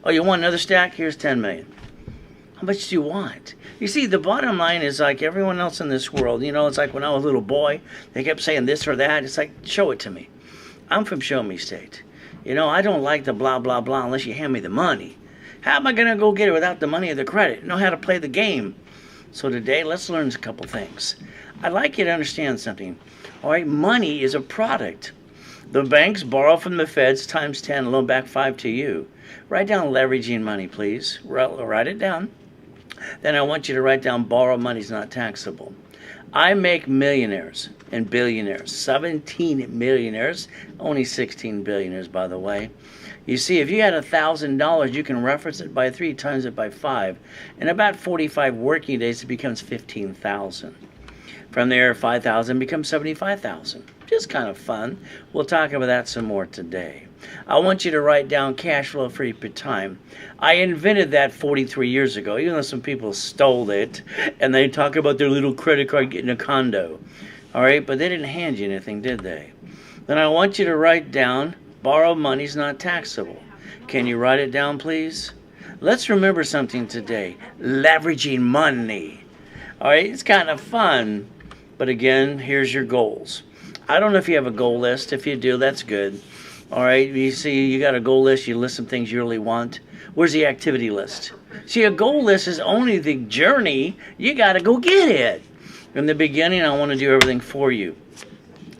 Oh, you want another stack? Here's 10 million. How much do you want? You see, the bottom line is like everyone else in this world. You know, it's like when I was a little boy, they kept saying this or that. It's like, show it to me. I'm from Show Me State. You know, I don't like the blah, blah, blah unless you hand me the money. How am I going to go get it without the money or the credit? Know how to play the game. So today, let's learn a couple things. I'd like you to understand something. All right, money is a product. The banks borrow from the feds times 10, loan back 5 to you. Write down leveraging money, please. Write it down. Then I want you to write down borrow money is not taxable. I make millionaires and billionaires. 17 millionaires, only 16 billionaires, by the way. You see, if you had $1,000, you can reference it by 3 times it by 5. In about 45 working days, it becomes 15,000. From there, 5,000 becomes 75,000. Just kind of fun. We'll talk about that some more today. I want you to write down cash flow free per time. I invented that 43 years ago, even though some people stole it, and they talk about their little credit card getting a condo. All right, but they didn't hand you anything, did they? Then I want you to write down borrowed money is not taxable. Can you write it down, please? Let's remember something today. Leveraging money. All right, it's kind of fun. But again, here's your goals. I don't know if you have a goal list. If you do, that's good. All right, you see, you got a goal list. You list some things you really want. Where's the activity list? See, a goal list is only the journey. You got to go get it. In the beginning, I want to do everything for you.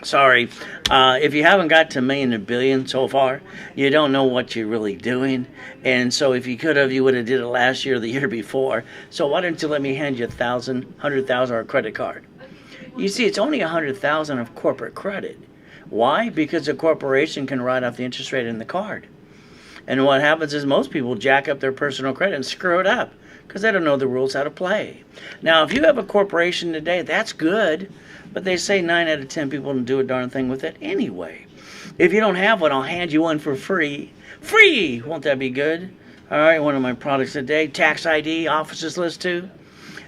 Sorry, if you haven't got to million and billion so far, you don't know what you're really doing. And so if you could have, you would have did it last year or the year before. So why don't you let me hand you 1,000, 100,000 or a credit card? You see, it's only 100,000 of corporate credit. Why? Because a corporation can write off the interest rate in the card. And what happens is most people jack up their personal credit and screw it up because they don't know the rules how to play. Now, if you have a corporation today, that's good, but they say 9 out of 10 people don't do a darn thing with it anyway. If you don't have one, I'll hand you one for free. Free! Won't that be good? All right, one of my products today, tax ID, offices list too.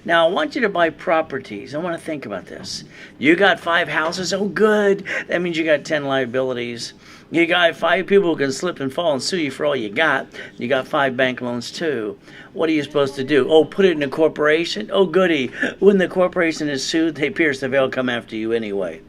Now, I want you to buy properties. I want to think about this. You got 5 houses. Oh, good. That means you got 10 liabilities. You got 5 people who can slip and fall and sue you for all you got. You got 5 bank loans, too. What are you supposed to do? Oh, put it in a corporation? Oh, goody. When the corporation is sued, they pierce the veil, come after you anyway.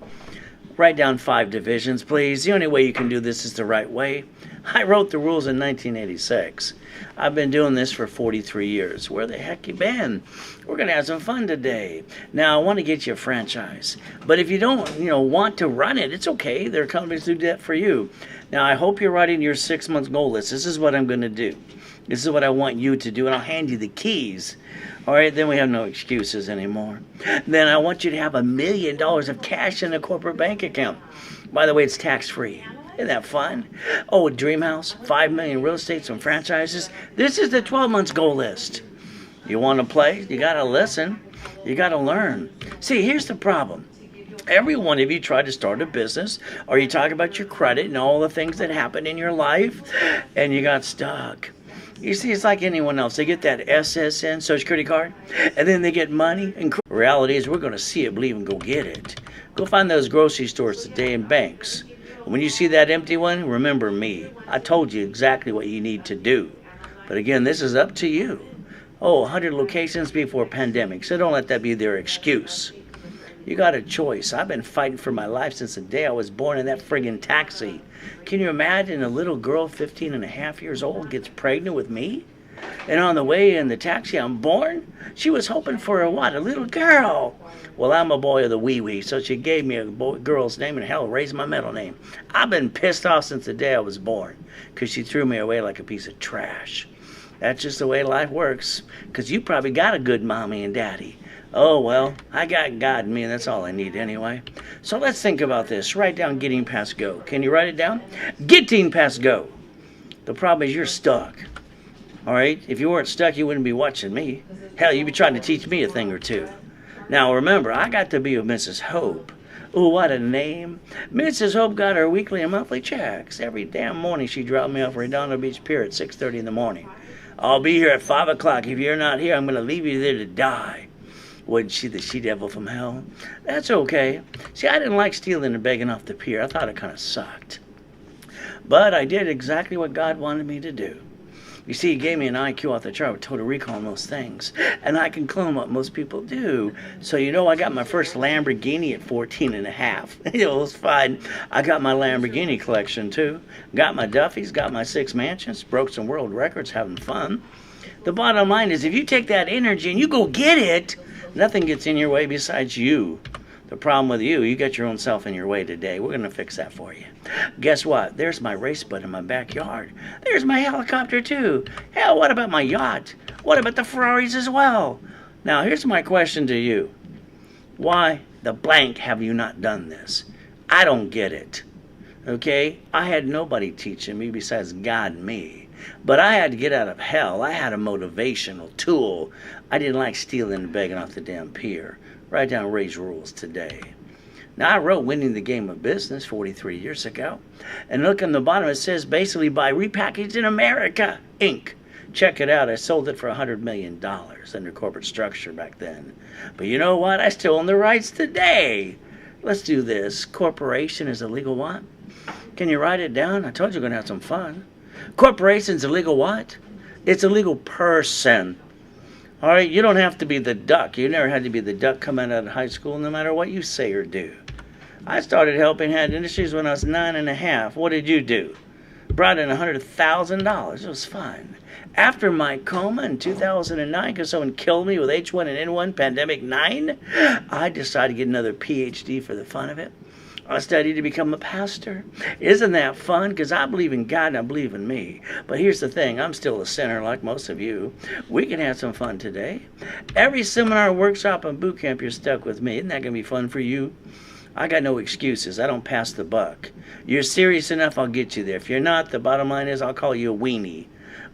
Write down 5 divisions, please. The only way you can do this is the right way. I wrote the rules in 1986. I've been doing this for 43 years. Where the heck you been? We're going to have some fun today. Now, I want to get you a franchise. But if you don't, want to run it, it's okay. There are companies who do that for you. Now, I hope you're writing your 6-month goal list. This is what I'm going to do. This is what I want you to do, and I'll hand you the keys. All right, then we have no excuses anymore. Then I want you to have $1 million of cash in a corporate bank account. By the way, it's tax-free. Isn't that fun? Oh, a dream house, 5 million real estate, some franchises. This is the 12 months goal list. You want to play? You got to listen. You got to learn. See, here's the problem. Every one of you try to start a business, or you talk about your credit and all the things that happened in your life, and you got stuck. You see, it's like anyone else. They get that SSN, Social Security card, and then they get money. And reality is we're going to see it, believe, and go get it. Go find those grocery stores today and banks. When you see that empty one, remember me. I told you exactly what you need to do. But again, this is up to you. Oh, 100 locations before pandemic, so don't let that be their excuse. You got a choice. I've been fighting for my life since the day I was born in that friggin' taxi. Can you imagine a little girl 15 and a half years old gets pregnant with me? And on the way in the taxi I'm born, she was hoping for a what? A little girl. Well, I'm a boy of the wee-wee, so she gave me a girl's name and hell raised my middle name. I've been pissed off since the day I was born because she threw me away like a piece of trash. That's just the way life works, because you probably got a good mommy and daddy. Oh, well, I got God in me, and that's all I need anyway. So let's think about this. Write down getting past go. Can you write it down? Getting past go. The problem is you're stuck. All right? If you weren't stuck, you wouldn't be watching me. Hell, you'd be trying to teach me a thing or two. Now, remember, I got to be with Mrs. Hope. Ooh, what a name. Mrs. Hope got her weekly and monthly checks. Every damn morning she dropped me off Redondo Beach Pier at 6:30 in the morning. I'll be here at 5 o'clock. If you're not here, I'm going to leave you there to die. Wasn't she the she-devil from hell? That's okay. See, I didn't like stealing and begging off the pier. I thought it kind of sucked. But I did exactly what God wanted me to do. You see, he gave me an IQ off the chart with total recall on most things. And I can clone what most people do. So, I got my first Lamborghini at 14 and a half. It was fine. I got my Lamborghini collection, too. Got my Duffys, got my 6 mansions, broke some world records, having fun. The bottom line is, if you take that energy and you go get it, nothing gets in your way besides you. The problem with you got your own self in your way today. We're going to fix that for you. Guess what? There's my race boat in my backyard. There's my helicopter, too. Hell, what about my yacht? What about the Ferraris as well? Now, here's my question to you. Why the blank have you not done this? I don't get it. Okay? I had nobody teaching me besides God and me. But I had to get out of hell. I had a motivational tool. I didn't like stealing and begging off the damn pier. Write down Ray's rules today. Now, I wrote Winning the Game of Business 43 years ago. And look on the bottom, it says basically by Repackaged in America, Inc. Check it out. I sold it for $100 million under corporate structure back then. But you know what? I still own the rights today. Let's do this. Corporation is a legal what? Can you write it down? I told you we're going to have some fun. Corporation's a legal what? It's a legal person. All right, you don't have to be the duck. You never had to be the duck coming out of high school, no matter what you say or do. I started helping Head Industries when I was 9 and a half. What did you do? Brought in $100,000. It was fun. After my coma in 2009, because someone killed me with H1N1 pandemic 9, I decided to get another PhD for the fun of it. I studied to become a pastor. Isn't that fun? Because I believe in God and I believe in me. But here's the thing. I'm still a sinner like most of you. We can have some fun today. Every seminar, workshop, and boot camp, you're stuck with me. Isn't that going to be fun for you? I got no excuses. I don't pass the buck. You're serious enough, I'll get you there. If you're not, the bottom line is I'll call you a weenie.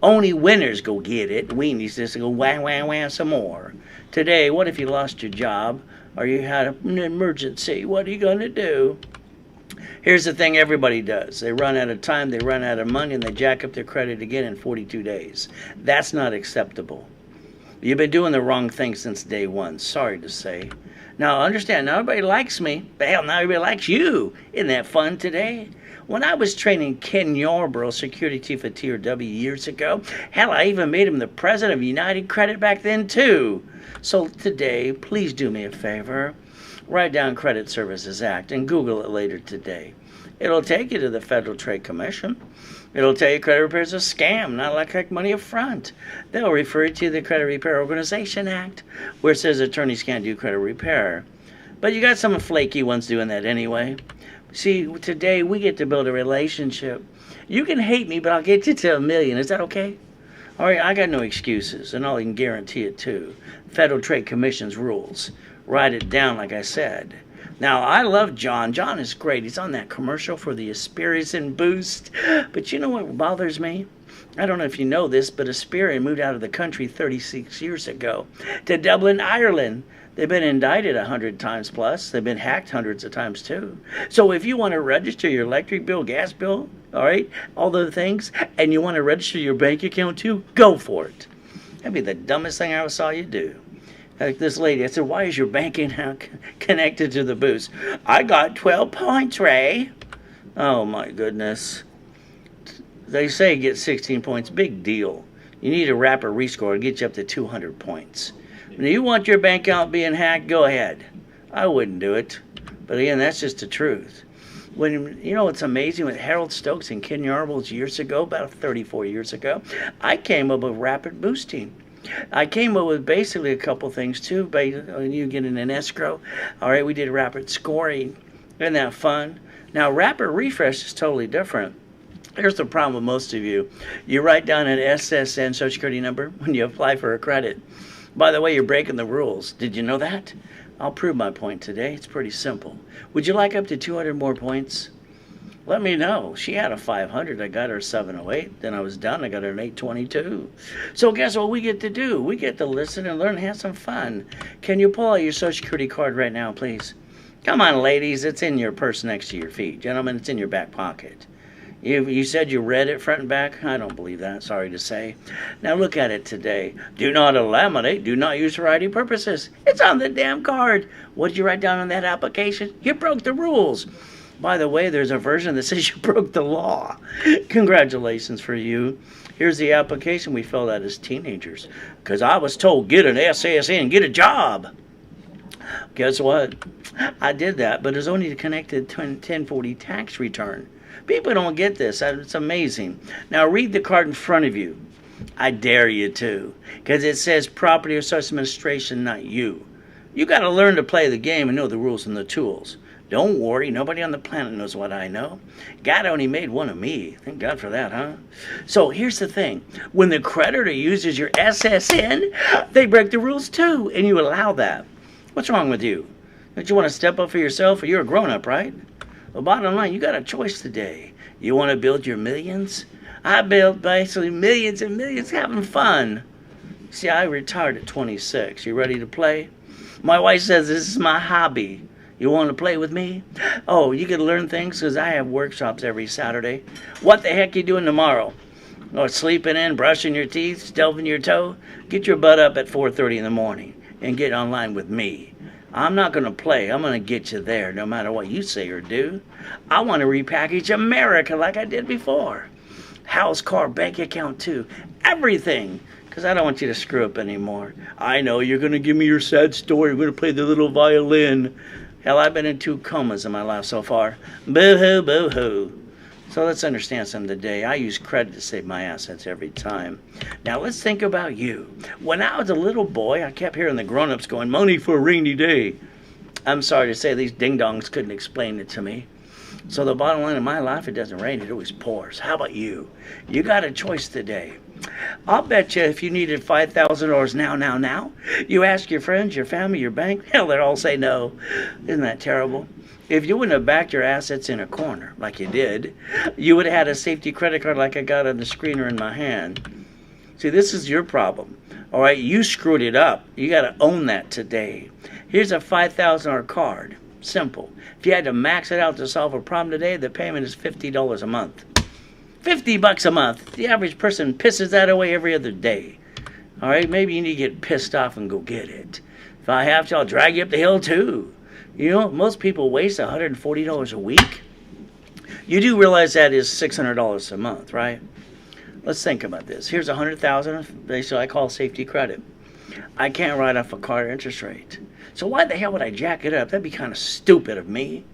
Only winners go get it. Weenies just go wham, wham, wham some more. Today, what if you lost your job? Or you had an emergency? What are you going to do? Here's the thing everybody does. They run out of time, they run out of money, and they jack up their credit again in 42 days. That's not acceptable. You've been doing the wrong thing since day one. Sorry to say. Now, understand, not everybody likes me, but hell, not everybody likes you. Isn't that fun today? When I was training Ken Yarborough, security chief at TRW years ago, hell, I even made him the president of United Credit back then, too. So today, please do me a favor. Write down Credit Services Act and Google it later today. It'll take you to the Federal Trade Commission. It'll tell you credit repair is a scam, not electronic money up front. They'll refer you to the Credit Repair Organization Act, where it says attorneys can't do credit repair. But you got some flaky ones doing that anyway. See, today we get to build a relationship. You can hate me, but I'll get you to 1 million. Is that okay? All right, I got no excuses, and I can guarantee it too. Federal Trade Commission's rules. Write it down like I said. Now, I love John. John is great. He's on that commercial for the Aspirisin Boost. But you know what bothers me? I don't know if you know this, but Aspirin moved out of the country 36 years ago to Dublin, Ireland. They've been indicted 100 times plus. They've been hacked hundreds of times too. So if you want to register your electric bill, gas bill, all right, all the things, and you want to register your bank account too, go for it. That'd be the dumbest thing I ever saw you do. Like this lady, I said, why is your bank account connected to the boost? I got 12 points, Ray. Oh my goodness. They say get 16 points. Big deal. You need a rapid rescore to get you up to 200 points. When you want your bank account being hacked, go ahead. I wouldn't do it. But again, that's just the truth. When you know, it's amazing with Harold Stokes and Ken Yarbles years ago, about 34 years ago, I came up with rapid boosting. I came up with basically a couple things too. You get in an escrow. All right, we did rapid scoring. Isn't that fun? Now, rapid refresh is totally different. Here's the problem with most of you. You write down an SSN, Social Security number, when you apply for a credit. By the way, you're breaking the rules. Did you know that? I'll prove my point today. It's pretty simple. Would you like up to 200 more points? Let me know. She had a 500. I got her 708. Then I was done. I got her an 822. So guess what we get to do? We get to listen and learn and have some fun. Can you pull out your Social Security card right now, please? Come on, ladies. It's in your purse next to your feet. Gentlemen, it's in your back pocket. You said you read it front and back? I don't believe that, sorry to say. Now look at it today. Do not laminate. Do not use for ID purposes. It's on the damn card. What did you write down on that application? You broke the rules. By the way, there's a version that says you broke the law. Congratulations for you. Here's the application we filled out as teenagers. Because I was told, get an SSN, get a job. Guess what? I did that, but it's only connected to a 1040 tax return. People don't get this. It's amazing. Now read the card in front of you. I dare you to. Because it says property or such administration, not you. You got to learn to play the game and know the rules and the tools. Don't worry, nobody on the planet knows what I know. God only made one of me. Thank God for that, huh? So here's the thing. When the creditor uses your SSN, they break the rules too, and you allow that. What's wrong with you? Don't you want to step up for yourself? Or you're a grown-up, right? Well, bottom line, you got a choice today. You want to build your millions? I built basically millions and millions having fun. See, I retired at 26. You ready to play? My wife says this is my hobby. You want to play with me? Oh, you can learn things because I have workshops every Saturday. What the heck you doing tomorrow? Or sleeping in, brushing your teeth, stubbing your toe? Get your butt up at 4:30 in the morning and get online with me. I'm not going to play. I'm going to get you there no matter what you say or do. I want to repackage America like I did before. House, car, bank account too. Everything. Because I don't want you to screw up anymore. I know you're going to give me your sad story. You're going to play the little violin. Hell, I've been in 2 comas in my life so far. Boo-hoo, boo-hoo. So let's understand something today. I use credit to save my assets every time. Now let's think about you. When I was a little boy, I kept hearing the grown-ups going, money for a rainy day. I'm sorry to say these ding-dongs couldn't explain it to me. So the bottom line in my life, it doesn't rain, it always pours. How about you? You got a choice today. I'll bet you if you needed $5,000 now, you ask your friends, your family, your bank, hell, they'd all say no. Isn't that terrible? If you wouldn't have backed your assets in a corner like you did, you would have had a safety credit card like I got on the screener in my hand. See, this is your problem. All right, you screwed it up. You got to own that today. Here's a $5,000 card. Simple. If you had to max it out to solve a problem today, the payment is $50 a month. $50 a month. The average person pisses that away every other day. All right, maybe you need to get pissed off and go get it. If I have to, I'll drag you up the hill too. You know, most people waste $140 a week. You do realize that is $600 a month, right? Let's think about this. Here's $100,000, basically I call safety credit. I can't write off a car interest rate. So why the hell would I jack it up? That'd be kind of stupid of me.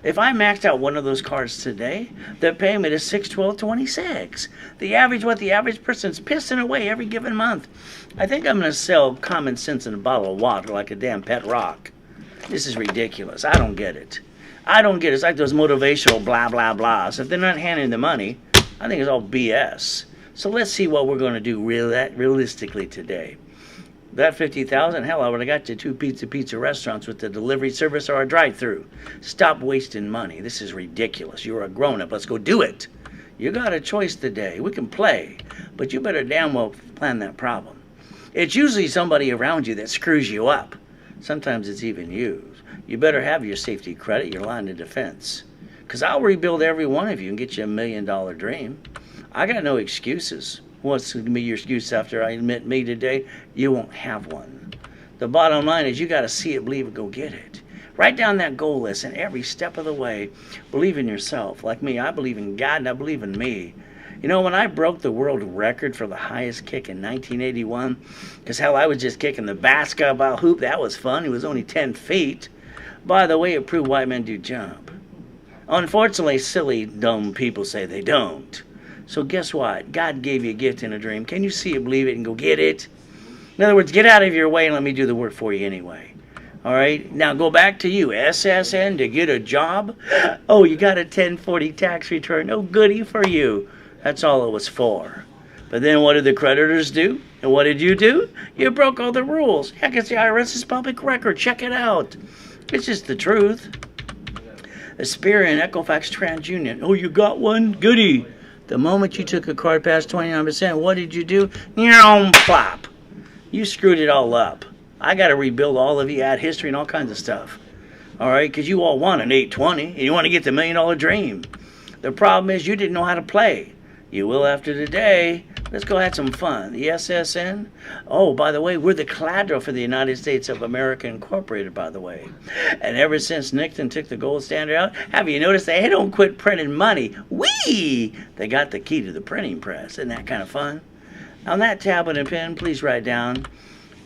If I maxed out one of those cards today, the payment is $612.26. What the average person's pissing away every given month. I think I'm going to sell common sense in a bottle of water like a damn pet rock. This is ridiculous. I don't get it. It's like those motivational blah, blah, blahs. If they're not handing the money, I think it's all BS. So let's see what we're going to do realistically today. That $50,000, hell, I would have got you 2 pizza restaurants with the delivery service or a drive-through. Stop wasting money. This is ridiculous. You're a grown-up. Let's go do it. You got a choice today. We can play, but you better damn well plan that problem. It's usually somebody around you that screws you up. Sometimes it's even you. You better have your safety credit, your line of defense. Because I'll rebuild every one of you and get you $1 million dream. I got no excuses. What's going to be your excuse after I admit me today? You won't have one. The bottom line is you got to see it, believe it, go get it. Write down that goal list and every step of the way, believe in yourself. Like me, I believe in God and I believe in me. You know, when I broke the world record for the highest kick in 1981, because hell, I was just kicking the basketball hoop. That was fun. It was only 10 feet. By the way, it proved white men do jump. Unfortunately, silly, dumb people say they don't. So guess what? God gave you a gift and a dream. Can you see it, believe it, and go get it? In other words, get out of your way and let me do the work for you anyway. All right? Now go back to you. SSN to get a job? Oh, you got a 1040 tax return. Oh, goody for you. That's all it was for. But then what did the creditors do? And what did you do? You broke all the rules. Heck, it's the IRS's public record. Check it out. It's just the truth. Aspirin, Equifax, TransUnion. Oh, you got one? Goody. The moment you took a card past 29%, what did you do? Plop. You screwed it all up. I got to rebuild all of you, add history and all kinds of stuff. All right, because you all want an 820 and you want to get the $1 million dream. The problem is you didn't know how to play. You will after today. Let's go have some fun. The SSN. Oh, by the way, we're the collateral for the United States of America Incorporated, by the way. And ever since Nixon took the gold standard out, have you noticed they don't quit printing money? Whee! They got the key to the printing press. Isn't that kind of fun? On that tablet and pen, please write down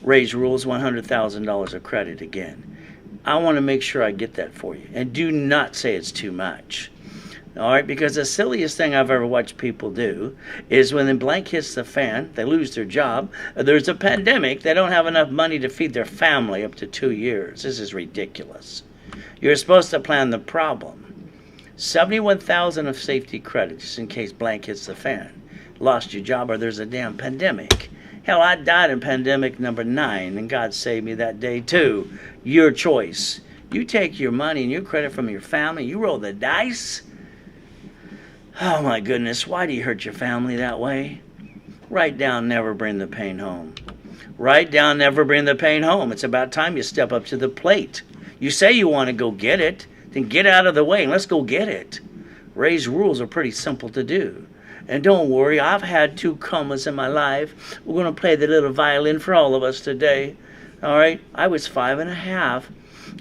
Ray's Rules, $100,000 of credit again. I want to make sure I get that for you. And do not say it's too much. All right, because the silliest thing I've ever watched people do is when the blank hits the fan, they lose their job, there's a pandemic, they don't have enough money to feed their family up to 2 years. This is ridiculous. You're supposed to plan the problem. 71,000 of safety credit just in case blank hits the fan. Lost your job or there's a damn pandemic. Hell, I died in pandemic number 9, and God saved me that day too. Your choice. You take your money and your credit from your family, you roll the dice. Oh my goodness, why do you hurt your family that way? Write down, never bring the pain home. Write down, never bring the pain home. It's about time you step up to the plate. You say you want to go get it, then get out of the way and let's go get it. Ray's rules are pretty simple to do. And don't worry, I've had 2 comas in my life. We're going to play the little violin for all of us today. All right, I was 5 and a half.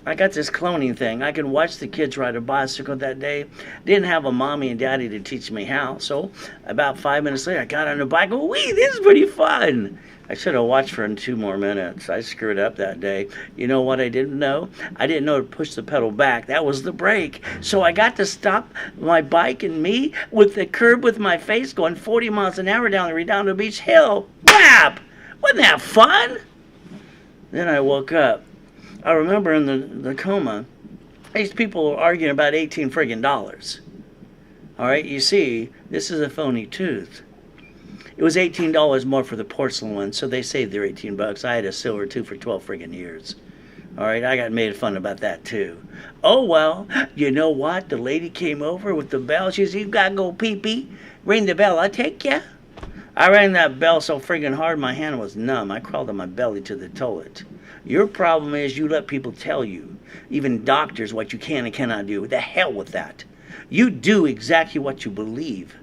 I got this cloning thing. I could watch the kids ride a bicycle that day. Didn't have a mommy and daddy to teach me how. So about 5 minutes later, I got on the bike. Oh, wee, this is pretty fun. I should have watched for 2 more minutes. I screwed up that day. You know what I didn't know? I didn't know to push the pedal back. That was the brake. So I got to stop my bike and me with the curb with my face going 40 miles an hour down the Redondo Beach hill. Whap! Wasn't that fun? Then I woke up. I remember in the coma, these people were arguing about $18 friggin' dollars. All right, you see, this is a phony tooth. It was $18 more for the porcelain one, so they saved their $18. I had a silver tooth for 12 friggin' years. All right, I got made fun about that too. Oh well, you know what? The lady came over with the bell. She said, "You gotta go pee-pee. Ring the bell. I'll take ya." I rang that bell so friggin' hard my hand was numb. I crawled on my belly to the toilet. Your problem is you let people tell you, even doctors, what you can and cannot do. The hell with that. You do exactly what you believe.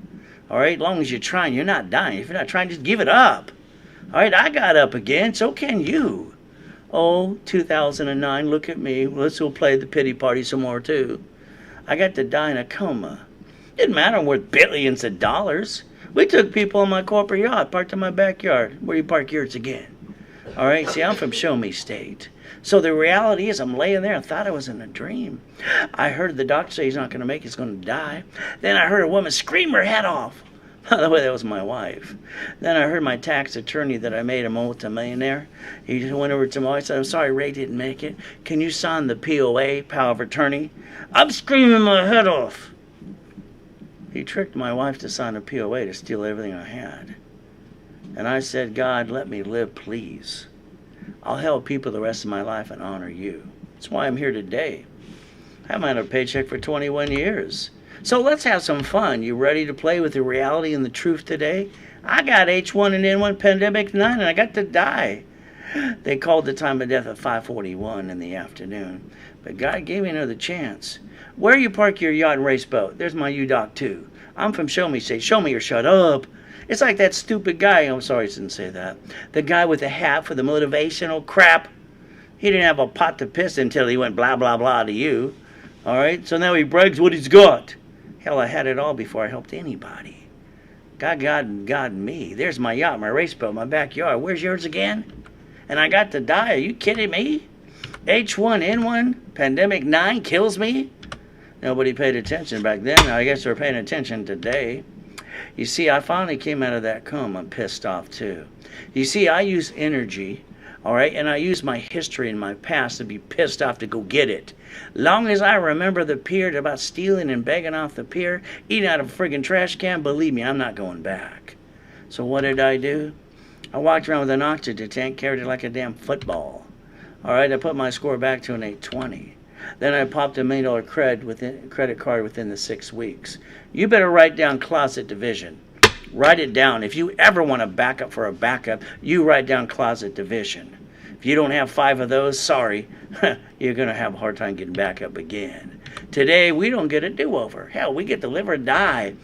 All right, as long as you're trying, you're not dying. If you're not trying, just give it up. All right, I got up again, so can you. Oh, 2009, look at me. Let's go play the pity party some more, too. I got to die in a coma. Didn't matter, I'm worth billions of dollars. We took people on my corporate yacht, parked in my backyard. Where do you park yours again? All right, see, I'm from Show Me State. So the reality is I'm laying there and thought I was in a dream. I heard the doctor say he's not going to make it, he's going to die. Then I heard a woman scream her head off. By the way, that was my wife. Then I heard my tax attorney that I made a multimillionaire. He just went over to my wife and said, "I'm sorry, Ray didn't make it. Can you sign the POA, power of attorney?" I'm screaming my head off. He tricked my wife to sign a POA to steal everything I had. And I said, "God, let me live, please. I'll help people the rest of my life and honor you." That's why I'm here today. I haven't had a paycheck for 21 years. So let's have some fun. You ready to play with the reality and the truth today? I got H1N1 pandemic 9 and I got to die. They called the time of death at 5:41 in the afternoon. But God gave me another chance. Where you park your yacht and race boat? There's my UDOC too. I'm from Show Me State. Show me or shut up. It's like that stupid guy. I'm sorry I didn't say that. The guy with the hat for the motivational crap. He didn't have a pot to piss until he went blah, blah, blah to you. All right? So now he brags what he's got. Hell, I had it all before I helped anybody. God and me. There's my yacht, my race boat, my backyard. Where's yours again? And I got to die. Are you kidding me? H1N1, pandemic 9 kills me? Nobody paid attention back then. I guess they're paying attention today. You see, I finally came out of that coma. I'm pissed off too. You see, I use energy, all right, and I use my history and my past to be pissed off to go get it. Long as I remember the pier about stealing and begging off the pier, eating out of a friggin' trash can, believe me, I'm not going back. So what did I do? I walked around with an oxygen tank, carried it like a damn football. All right, I put my score back to an 820. Then I popped $1 million credit card within the 6 weeks. You better write down closet division. Write it down. If you ever want a backup for a backup, you write down closet division. If you don't have 5 of those, sorry, you're going to have a hard time getting back up again. Today, we don't get a do-over. Hell, we get to live or die.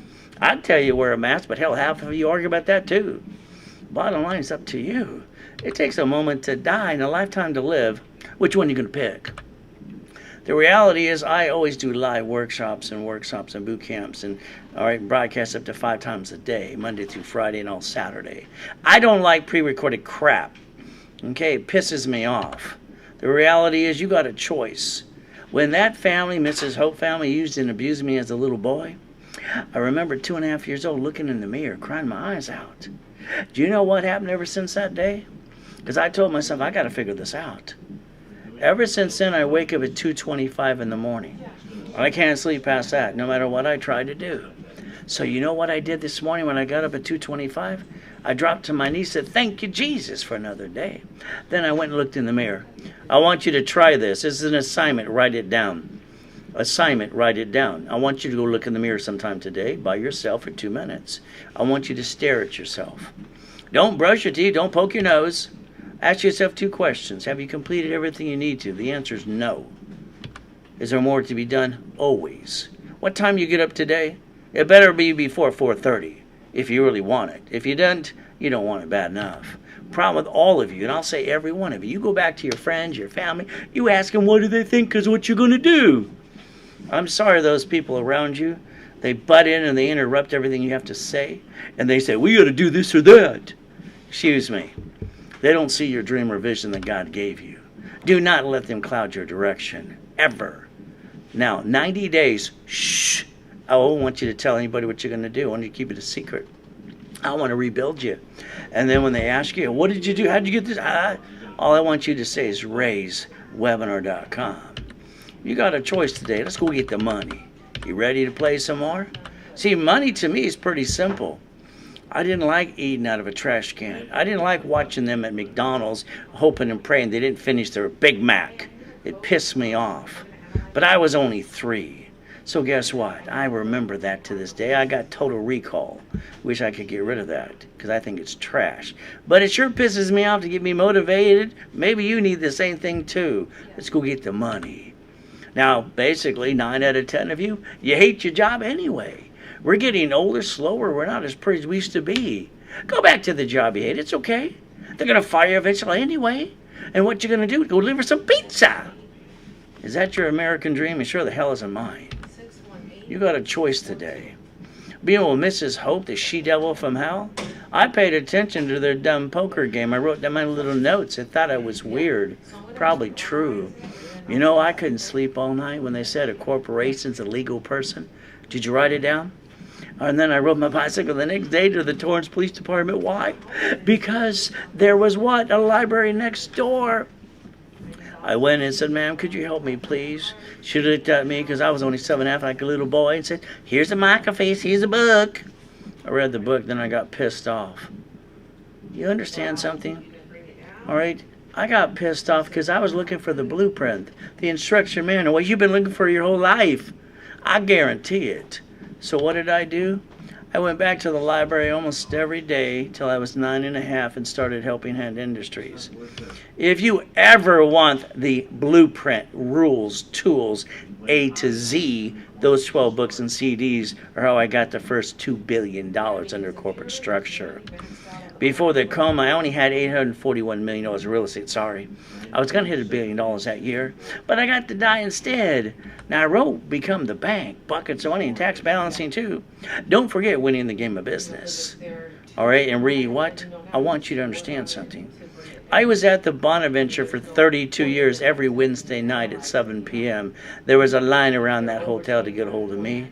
I'd tell you wear a mask, but hell, half of you argue about that too. Bottom line is up to you. It takes a moment to die and a lifetime to live. Which one are you going to pick? The reality is I always do live workshops and boot camps and broadcast up to 5 times a day, Monday through Friday and all Saturday. I don't like pre-recorded crap. Okay, it pisses me off. The reality is you got a choice. When that family, Mrs. Hope family, used and abused me as a little boy, I remember 2.5 years old looking in the mirror, crying my eyes out. Do you know what happened ever since that day? Because I told myself, I got to figure this out. Ever since then, I wake up at 2:25 in the morning. I can't sleep past that, no matter what I try to do. So you know what I did this morning when I got up at 2:25? I dropped to my knees and said, thank you, Jesus, for another day. Then I went and looked in the mirror. I want you to try this. This is an assignment. Write it down. Assignment, write it down. I want you to go look in the mirror sometime today by yourself for 2 minutes. I want you to stare at yourself. Don't brush your teeth. Don't poke your nose. Ask yourself 2 questions. Have you completed everything you need to? The answer is no. Is there more to be done? Always. What time you get up today? It better be before 4:30 if you really want it. If you don't, you don't want it bad enough. Problem with all of you, and I'll say every one of you, you go back to your friends, your family, you ask them what do they think because what you're going to do. I'm sorry those people around you, they butt in and they interrupt everything you have to say, and they say, we got to do this or that. Excuse me. They don't see your dream or vision that God gave you. Do not let them cloud your direction, ever. Now, 90 days, shh. I don't want you to tell anybody what you're going to do. I want you to keep it a secret. I want to rebuild you. And then when they ask you, what did you do? How did you get this? All I want you to say is raisewebinar.com. You got a choice today. Let's go get the money. You ready to play some more? See, money to me is pretty simple. I didn't like eating out of a trash can. I didn't like watching them at McDonald's hoping and praying they didn't finish their Big Mac. It pissed me off. But I was only 3. So guess what? I remember that to this day. I got total recall. Wish I could get rid of that because I think it's trash. But it sure pisses me off to get me motivated. Maybe you need the same thing too. Let's go get the money. Now, basically, 9 out of 10 of you hate your job anyway. We're getting older, slower. We're not as pretty as we used to be. Go back to the job you hate. It's okay. They're going to fire you eventually anyway. And what you're going to do? Go deliver some pizza. Is that your American dream? It sure the hell isn't mine. You got a choice today. Being with Mrs. Hope, the she-devil from hell, I paid attention to their dumb poker game. I wrote down my little notes. I thought I was weird. Probably true. You know, I couldn't sleep all night when they said a corporation's a legal person. Did you write it down? And then I rode my bicycle the next day to the Torrance Police Department. Why? Because there was what? A library next door. I went and said, ma'am, could you help me, please? She looked at me because I was only 7.5, like a little boy, and said, here's a microfiche, here's a book. I read the book, then I got pissed off. You understand something? All right? I got pissed off because I was looking for the blueprint, the instruction manual. What you've been looking for your whole life. I guarantee it. So what did I do? I went back to the library almost every day till I was 9.5 and started Helping Hand Industries. If you ever want the blueprint, rules, tools, A to Z, those 12 books and CDs are how I got the first $2 billion under corporate structure. Before the coma, I only had $841 million of real estate, sorry. I was going to hit $1 billion that year, but I got to die instead. Now I wrote Become the Bank, buckets of money and tax balancing too. Don't forget winning the game of business. All right, and read what? I want you to understand something. I was at the Bonaventure for 32 years every Wednesday night at 7 p.m. There was a line around that hotel to get a hold of me.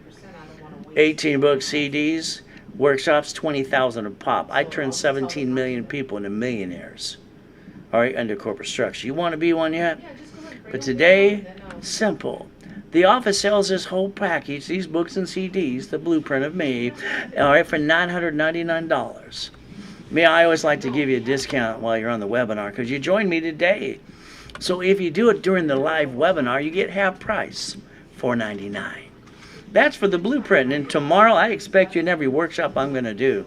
18 book CDs, workshops, 20,000 a pop. I turned 17 million people into millionaires. All right, under corporate structure. You want to be one yet? But today, simple. The office sells this whole package, these books and CDs, the blueprint of me, all right, for $999. Me, I always like to give you a discount while you're on the webinar because you joined me today. So if you do it during the live webinar, you get half price, $499. That's for the blueprint. And tomorrow, I expect you in every workshop I'm going to do.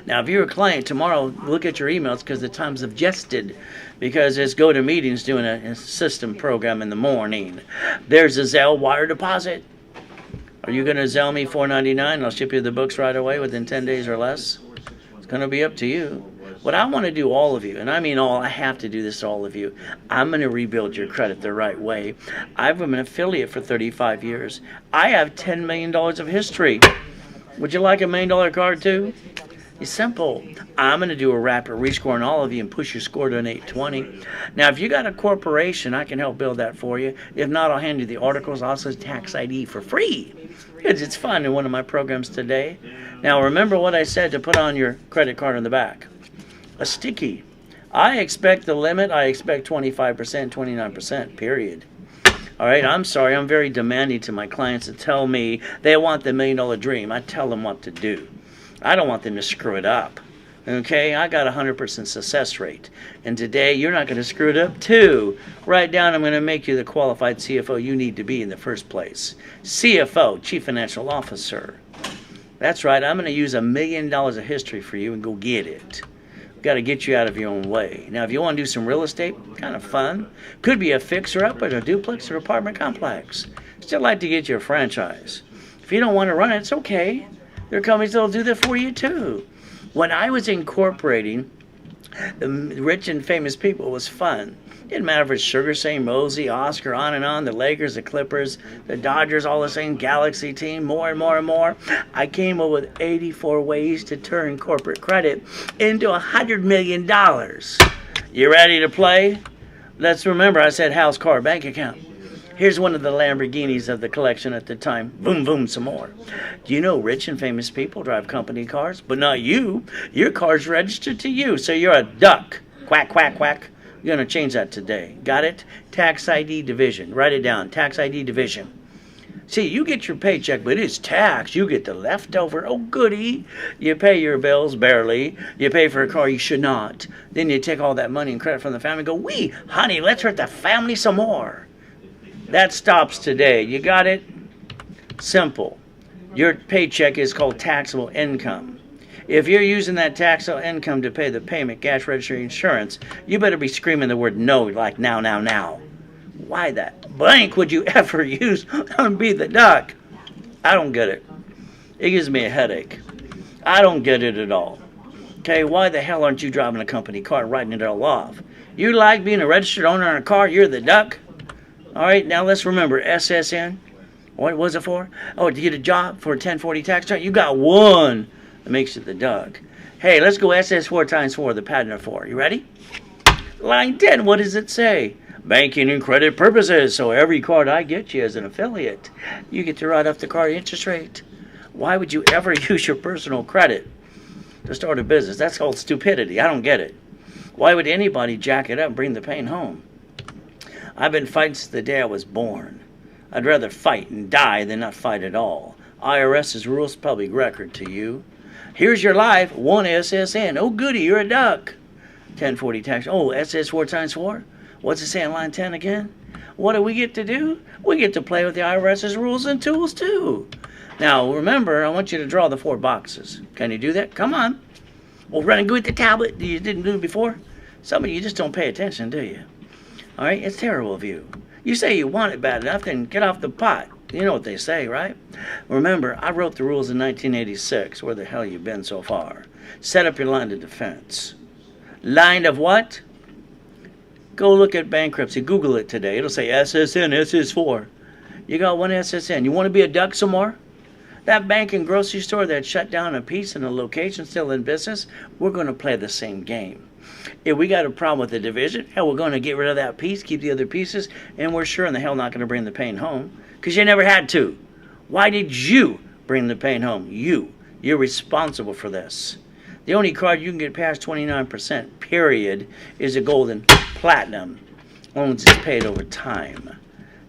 Now, if you're a client, tomorrow, look at your emails because the times have adjusted because there's GoToMeetings doing a system program in the morning. There's a Zelle wire deposit. Are you going to Zelle me $4.99? I'll ship you the books right away within 10 days or less. It's going to be up to you. What I want to do, all of you, and I mean all, I have to do this to all of you. I'm going to rebuild your credit the right way. I've been an affiliate for 35 years. I have $10 million of history. Would you like a $1 million card too? It's simple. I'm going to do a rapid rescore on all of you and push your score to an 820. Now, if you got a corporation, I can help build that for you. If not, I'll hand you the articles, also tax ID for free. Because it's fun in one of my programs today. Now, remember what I said to put on your credit card on the back. A sticky. I expect the limit. I expect 25%, 29%, period. All right, I'm sorry. I'm very demanding to my clients to tell me they want the $1 million dream. I tell them what to do. I don't want them to screw it up. Okay, I got a 100% success rate. And today, you're not going to screw it up too. Write down, I'm going to make you the qualified CFO you need to be in the first place. CFO, Chief Financial Officer. That's right, I'm going to use $1 million of history for you and go get it. Got to get you out of your own way. Now, if you want to do some real estate, kind of fun. Could be a fixer-up or a duplex or apartment complex. Still like to get you a franchise. If you don't want to run it, it's okay. There are companies that'll do that for you too. When I was incorporating the rich and famous people, it was fun. Didn't matter if it's Sugar Shane Mosley, Oscar, on and on, the Lakers, the Clippers, the Dodgers, all the same Galaxy team, more and more and more. I came up with 84 ways to turn corporate credit into $100 million. You ready to play? Let's remember I said house, car, bank account. Here's one of the Lamborghinis of the collection at the time. Boom, boom, some more. Do you know rich and famous people drive company cars? But not you. Your car's registered to you, so you're a duck. Quack, quack, quack. You're going to change that today. Got it? Tax ID division. Write it down. Tax ID division. See, you get your paycheck, but it's tax. You get the leftover. Oh, goody. You pay your bills barely. You pay for a car you should not. Then you take all that money and credit from the family and go, wee, honey, let's hurt the family some more. That stops today. You got it? Simple. Your paycheck is called taxable income. If you're using that taxable income to pay the payment, gas registry, insurance, you better be screaming the word no, like now, now, now. Why that blank would you ever use on Be the Duck? I don't get it. It gives me a headache. I don't get it at all. Okay, why the hell aren't you driving a company car and writing it all off? You like being a registered owner on a car? You're the duck? All right, now let's remember SSN. What was it for? Oh, to get a job for a 1040 tax return? You got one. That makes you the duck. Hey, let's go SS4 times 4, the pattern of 4. You ready? Line 10, what does it say? Banking and credit purposes. So every card I get you as an affiliate, you get to write off the card interest rate. Why would you ever use your personal credit to start a business? That's called stupidity. I don't get it. Why would anybody jack it up and bring the pain home? I've been fighting since the day I was born. I'd rather fight and die than not fight at all. IRS's rules public record to you. Here's your life, 1 SSN. Oh, goody, you're a duck. 1040 tax. Oh, SS4 times 4? What's it say in line 10 again? What do we get to do? We get to play with the IRS's rules and tools, too. Now, remember, I want you to draw the 4 boxes. Can you do that? Come on. Well, running good with the tablet. You didn't do it before? Some of you just don't pay attention, do you? All right, it's terrible of you. You say you want it bad enough, then get off the pot. You know what they say, right? Remember, I wrote the rules in 1986. Where the hell you been so far? Set up your line of defense. Line of what? Go look at bankruptcy. Google it today. It'll say SSN, SS4. You got 1 SSN. You want to be a duck some more? That bank and grocery store that shut down a piece and a location still in business, we're going to play the same game. If we got a problem with the division, hell, we're going to get rid of that piece, keep the other pieces, and we're sure in the hell not going to bring the pain home. Because you never had to. Why did you bring the pain home? You. You're responsible for this. The only card you can get past 29%, period, is a gold and platinum. Once it's paid over time.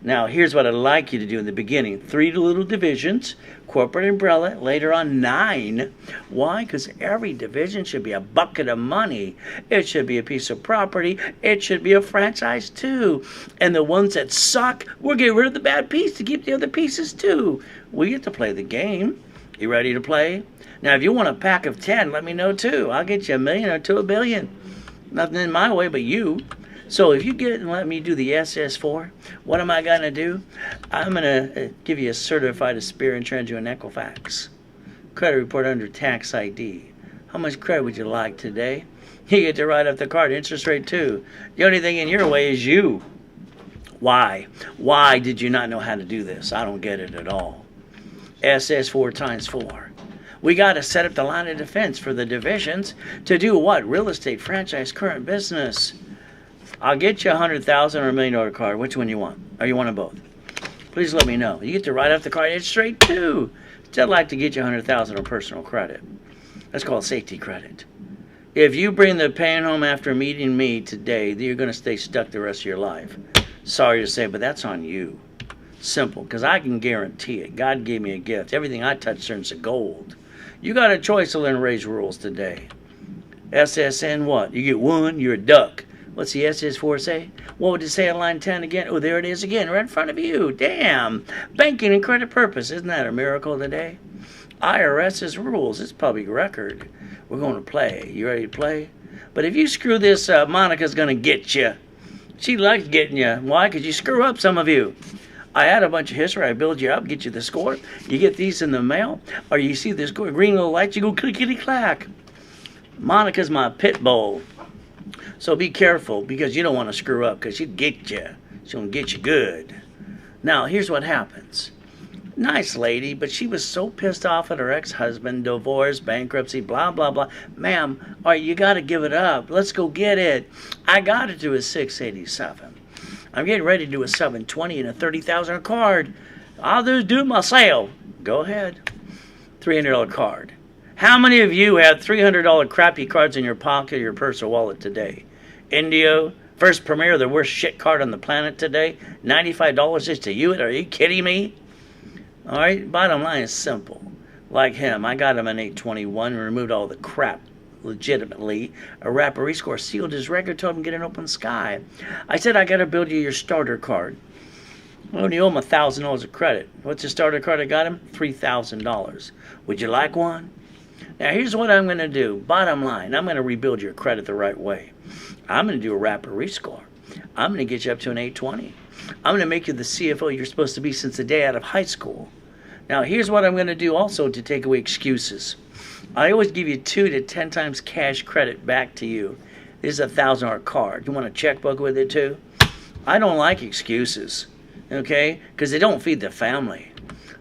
Now, here's what I'd like you to do in the beginning. 3 little divisions, corporate umbrella, later on 9. Why? Because every division should be a bucket of money. It should be a piece of property. It should be a franchise too. And the ones that suck, we'll get rid of the bad piece to keep the other pieces too. We get to play the game. You ready to play? Now, if you want a pack of 10, let me know too. I'll get you $1 million or $2 billion. Nothing in my way but you. So if you get and let me do the SS4, what am I going to do? I'm going to give you a certified experience and you an Equifax credit report under tax ID. How much credit would you like today? You get to write up the card, interest rate too. The only thing in your way is you. Why? Why did you not know how to do this? I don't get it at all. SS4 times 4. We got to set up the line of defense for the divisions to do what? Real estate, franchise, current business. I'll get you $100,000 or $1 million card. Which one you want? Or you want them both? Please let me know. You get to write up the card interest rate too. Still like to get you $100,000 of personal credit. That's called safety credit. If you bring the pain home after meeting me today, you're going to stay stuck the rest of your life. Sorry to say, but that's on you. Simple, because I can guarantee it. God gave me a gift. Everything I touch turns to gold. You got a choice to learn to raise rules today. SSN what? You get one, you're a duck. What's the SS4 say? What would it say on line 10 again? Oh, there it is again, right in front of you. Damn. Banking and credit purpose. Isn't that a miracle today? IRS's rules. It's public record. We're going to play. You ready to play? But if you screw this up, Monica's going to get you. She likes getting you. Why? Because you screw up, some of you. I had a bunch of history. I build you up, get you the score. You get these in the mail, or you see this green little light, you go clickety-clack. Monica's my pit bull. So be careful, because you don't want to screw up, because she'll get you. She's going to get you good. Now, here's what happens. Nice lady, but she was so pissed off at her ex-husband, divorce, bankruptcy, blah, blah, blah. Ma'am, all right, you got to give it up. Let's go get it. I got to do a 687. I'm getting ready to do a 720 and a 30,000 card. I'll just do my sale. Go ahead. $300 card. How many of you have $300 crappy cards in your pocket or your purse or wallet today? Indio, First Premier, the worst shit card on the planet today. $95 just to you? Are you kidding me? All right, bottom line is simple. Like him, I got him an 821 and removed all the crap legitimately. A rapper score sealed his record, told him get an open sky. I said I got to build you your starter card. I only owe him $1,000 of credit. What's the starter card I got him? $3,000. Would you like one? Now here's what I'm going to do. Bottom line, I'm going to rebuild your credit the right way. I'm going to do a rapper rescore. I'm going to get you up to an 820. I'm going to make you the CFO you're supposed to be since the day out of high school. Now, here's what I'm going to do also to take away excuses. I always give you 2 to 10 times cash credit back to you. This is a $1,000 card. You want a checkbook with it too? I don't like excuses, okay? Because they don't feed the family.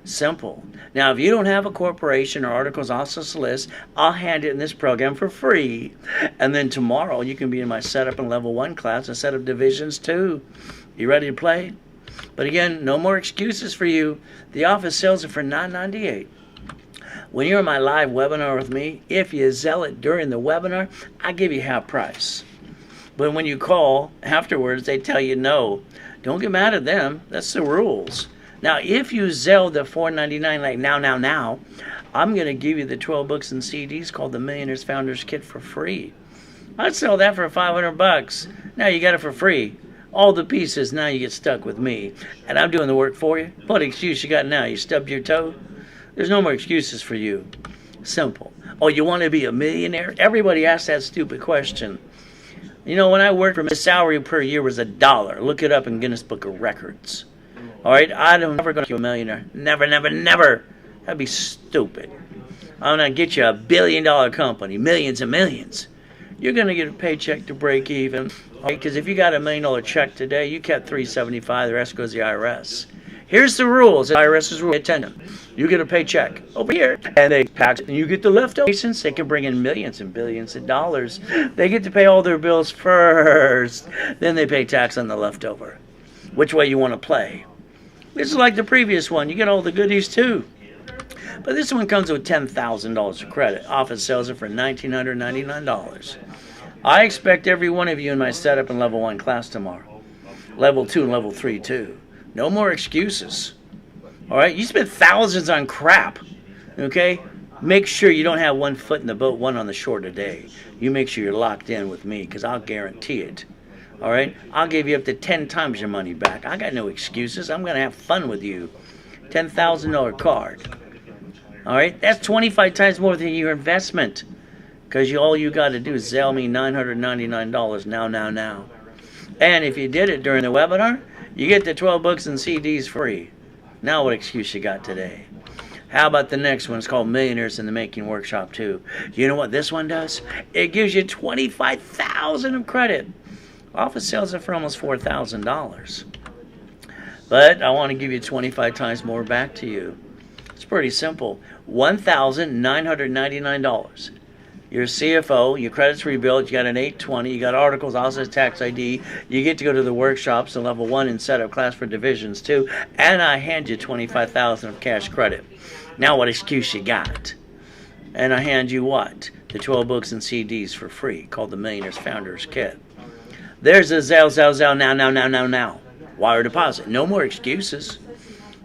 Simple. Now, if you don't have a corporation or articles also list, I'll hand it in this program for free. And then tomorrow, you can be in my setup and level 1 class and set up divisions too. You ready to play? But again, no more excuses for you. The office sells it for $9.98. When you're in my live webinar with me, if you sell it during the webinar, I give you half price. But when you call afterwards, they tell you no. Don't get mad at them. That's the rules. Now, if you sell the $4.99 like now, I'm going to give you the 12 books and CDs called the Millionaires Founders Kit for free. I'd sell that for $500. Now you got it for free. All the pieces, now you get stuck with me. And I'm doing the work for you. What excuse you got now? You stubbed your toe? There's no more excuses for you. Simple. Oh, you want to be a millionaire? Everybody asks that stupid question. You know, when I worked for my salary per year was $1. Look it up in Guinness Book of Records. All right? I'm never going to be a millionaire. Never, never, never. That'd be stupid. I'm going to get you a $1 billion company. Millions and millions. You're going to get a paycheck to break even. Because if you got $1 million check today, you kept $375. The rest goes to the IRS. Here's the rules. The IRS's rule. Attend them. You get a paycheck over here, and they tax it, and you get the leftovers. They can bring in millions and billions of dollars. They get to pay all their bills first. Then they pay tax on the leftover. Which way you want to play? This is like the previous one. You get all the goodies too. But this one comes with $10,000 of credit. Office sells it for $1,999. I expect every one of you in my setup and level 1 class tomorrow. Level 2 and level 3 too. No more excuses. All right? You spend thousands on crap. Okay? Make sure you don't have one foot in the boat, one on the shore today. You make sure you're locked in with me because I'll guarantee it. All right? I'll give you up to 10 times your money back. I got no excuses. I'm going to have fun with you. $10,000 card. All right? That's 25 times more than your investment. Because all you got to do is sell me $999 now. And if you did it during the webinar, you get the 12 books and CDs free. Now what excuse you got today? How about the next one? It's called Millionaires in the Making Workshop 2. You know what this one does? It gives you $25,000 of credit. Office sells it for almost $4,000. But I want to give you 25 times more back to you. It's pretty simple. $1,999. You're a CFO, your credit's rebuilt, you got an 820, you got articles, also tax ID, you get to go to the workshops, the level 1 and setup class for divisions 2, and I hand you $25,000 of cash credit. Now what excuse you got? And I hand you what? The 12 books and CDs for free, called the Millionaires Founders Kit. There's a Zelle, now. Wire deposit. No more excuses.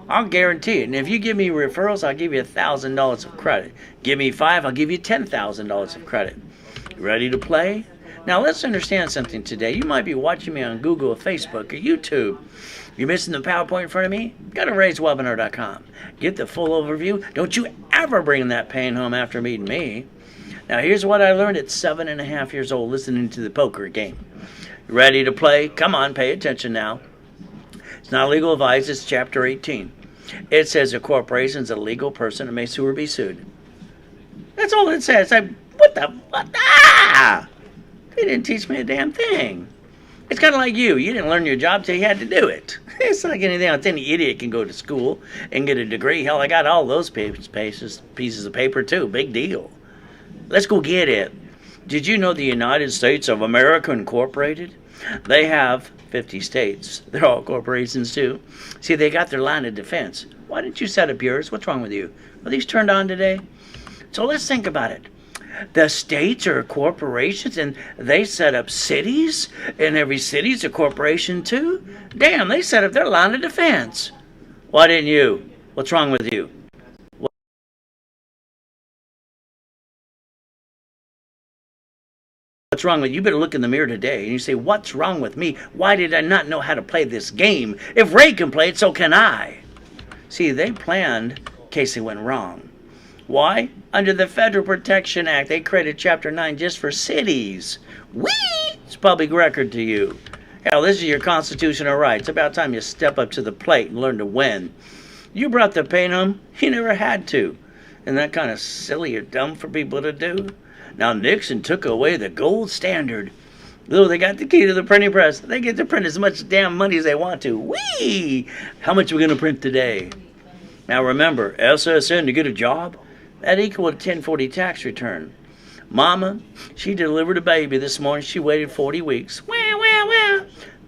I'll guarantee it. And if you give me referrals, I'll give you $1,000 of credit. Give me 5, I'll give you $10,000 of credit. Ready to play? Now let's understand something today. You might be watching me on Google or Facebook or YouTube. You're missing the PowerPoint in front of me? Go to raiswebinar.com. Get the full overview. Don't you ever bring that pain home after meeting me. Now here's what I learned at 7.5 years old listening to the poker game. Ready to play? Come on, pay attention now. It's not legal advice, it's chapter 18. It says a corporation is a legal person and may sue or be sued. That's all it says. What? They didn't teach me a damn thing. It's kind of like you. You didn't learn your job till you had to do it. It's like anything else. Any idiot can go to school and get a degree. Hell, I got all those pieces of paper too. Big deal. Let's go get it. Did you know the United States of America Incorporated? They have 50 states. They're all corporations too. See, they got their line of defense. Why didn't you set up yours? What's wrong with you? Are these turned on today? So let's think about it. The states are corporations and they set up cities, and every city's a corporation too? Damn, they set up their line of defense. Why didn't you? What's wrong with you? What's wrong with you? You better look in the mirror today and you say, what's wrong with me? Why did I not know how to play this game? If Ray can play it, so can I. See, they planned in case it went wrong. Why? Under the Federal Protection Act, they created Chapter 9 just for cities. Whee! It's public record to you. Hell, this is your constitutional right. It's about time you step up to the plate and learn to win. You brought the pain home. You never had to. Isn't that kind of silly or dumb for people to do? Now, Nixon took away the gold standard. Though they got the key to the printing press, they get to print as much damn money as they want to. Whee! How much are we going to print today? Now, remember, SSN to get a job, that equaled a 1040 tax return. Mama, she delivered a baby this morning. She waited 40 weeks. Wah.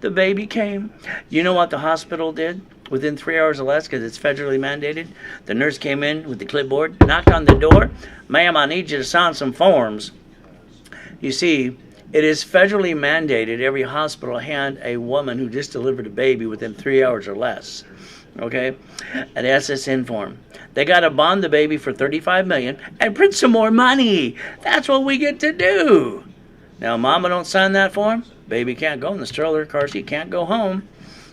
The baby came. You know what the hospital did? Within 3 hours or less, because it's federally mandated, the nurse came in with the clipboard, knocked on the door. Ma'am, I need you to sign some forms. You see, it is federally mandated every hospital hand a woman who just delivered a baby within 3 hours or less. Okay? An SSN form. They got to bond the baby for $35 million and print some more money. That's what we get to do. Now, Mama don't sign that form, baby can't go in the stroller car seat, can't go home.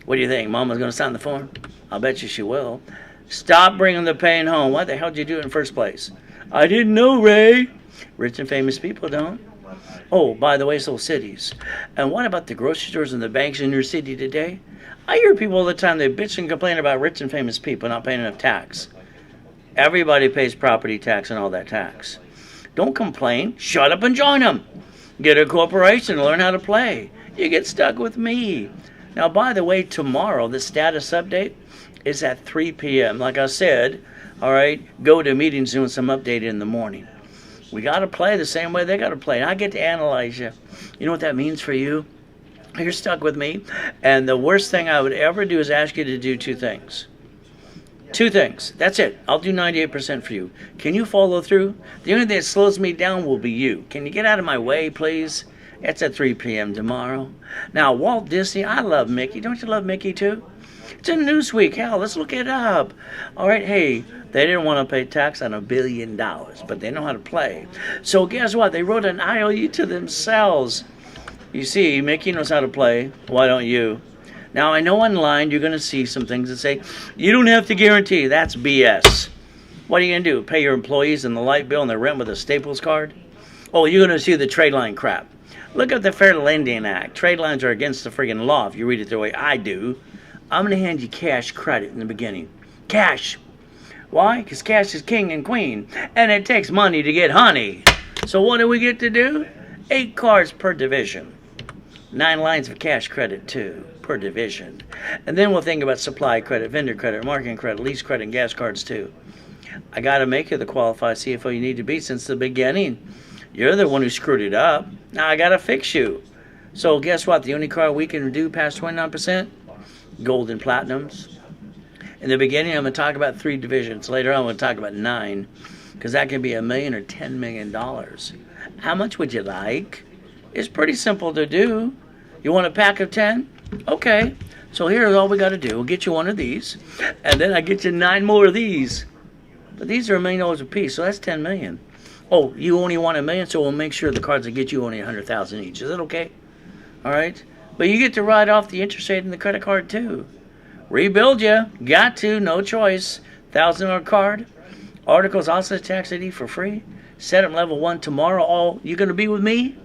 What do you think? Mama's going to sign the form? I'll bet you she will. Stop bringing the pain home. Why the hell did you do it in the first place? I didn't know, Ray. Rich and famous people don't. Oh, by the way, so cities. And what about the grocery stores and the banks in your city today? I hear people all the time, they bitch and complain about rich and famous people not paying enough tax. Everybody pays property tax and all that tax. Don't complain. Shut up and join them. Get a corporation and learn how to play. You get stuck with me. Now, by the way, tomorrow, the status update is at 3 p.m. Like I said, all right, go to meetings doing some update in the morning. We got to play the same way they got to play. And I get to analyze you. You know what that means for you? You're stuck with me. And the worst thing I would ever do is ask you to do two things. Two things. That's it. I'll do 98% for you. Can you follow through? The only thing that slows me down will be you. Can you get out of my way, please? It's at 3 p.m. tomorrow. Now, Walt Disney, I love Mickey. Don't you love Mickey too? It's in Newsweek. Hell, let's look it up. All right, hey, they didn't want to pay tax on $1 billion, but they know how to play. So guess what? They wrote an IOU to themselves. You see, Mickey knows how to play. Why don't you? Now, I know online you're going to see some things that say, you don't have to guarantee. That's BS. What are you going to do? Pay your employees and the light bill and the rent with a Staples card? Oh, you're going to see the trade line crap. Look up the Fair Lending Act. Trade lines are against the friggin' law if you read it the way I do. I'm going to hand you cash credit in the beginning. Cash. Why? Because cash is king and queen, and it takes money to get honey. So what do we get to do? 8 cards per division. 9 lines of cash credit, too, per division. And then we'll think about supply credit, vendor credit, marketing credit, lease credit, and gas cards, too. I got to make you the qualified CFO you need to be since the beginning. You're the one who screwed it up. Now I got to fix you. So guess what? The only card we can do past 29%? Gold and platinums. In the beginning, I'm going to talk about 3 divisions. Later on, I'm going to talk about 9. Because that can be $1 million or $10 million. How much would you like? It's pretty simple to do. You want a pack of 10? Okay. So here's all we got to do. We'll get you one of these. And then I get you 9 more of these. But these are $1 million a piece, so that's $10 million. Oh, you only want $1 million, so we'll make sure the cards that get you only $100,000 each. Is that okay? All right. But you get to write off the interest rate in the credit card too. Rebuild you. Got to. No choice. $1,000 card. Articles also tax ID for free. Set up level 1 tomorrow. Oh, you going to be with me?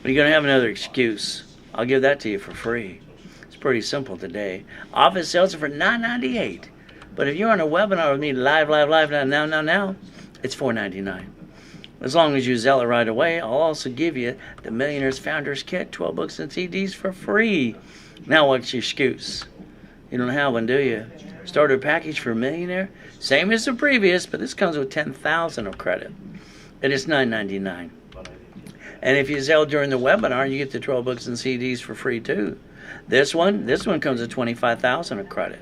Or you going to have another excuse? I'll give that to you for free. It's pretty simple today. Office sales are for $9.98. But if you're on a webinar with me live, now, it's $4.99. As long as you sell it right away, I'll also give you the Millionaires Founders Kit, 12 books and CDs for free. Now what's your excuse? You don't have one, do you? Starter package for a millionaire? Same as the previous, but this comes with $10,000 of credit. And it's $9.99. And if you sell during the webinar, you get the 12 books and CDs for free too. This one comes with $25,000 of credit.